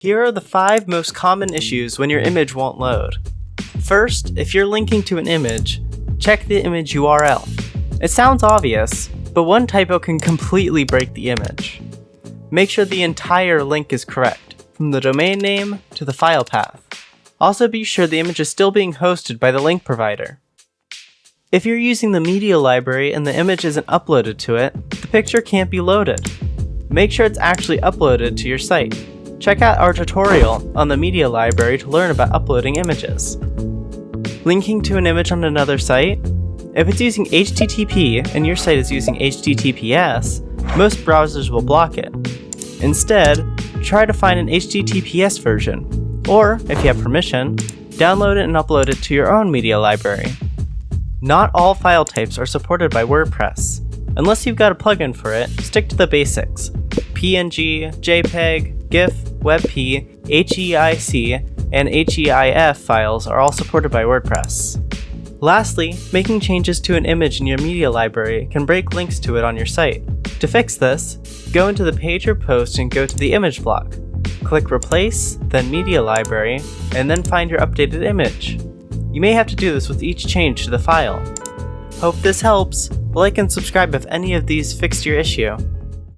Here are the 5 most common issues when your image won't load. First, if you're linking to an image, check the image URL. It sounds obvious, but one typo can completely break the image. Make sure the entire link is correct, from the domain name to the file path. Also be sure the image is still being hosted by the link provider. If you're using the media library and the image isn't uploaded to it, the picture can't be loaded. Make sure it's actually uploaded to your site. Check out our tutorial on the media library to learn about uploading images. Linking to an image on another site? If it's using HTTP and your site is using HTTPS, most browsers will block it. Instead, try to find an HTTPS version, or, if you have permission, download it and upload it to your own media library. Not all file types are supported by WordPress. Unless you've got a plugin for it, stick to the basics. PNG, JPEG, GIF, WebP, HEIC, and HEIF files are all supported by WordPress. Lastly, making changes to an image in your media library can break links to it on your site. To fix this, go into the page or post and go to the image block. Click Replace, then Media Library, and then find your updated image. You may have to do this with each change to the file. Hope this helps. Like and subscribe if any of these fixed your issue.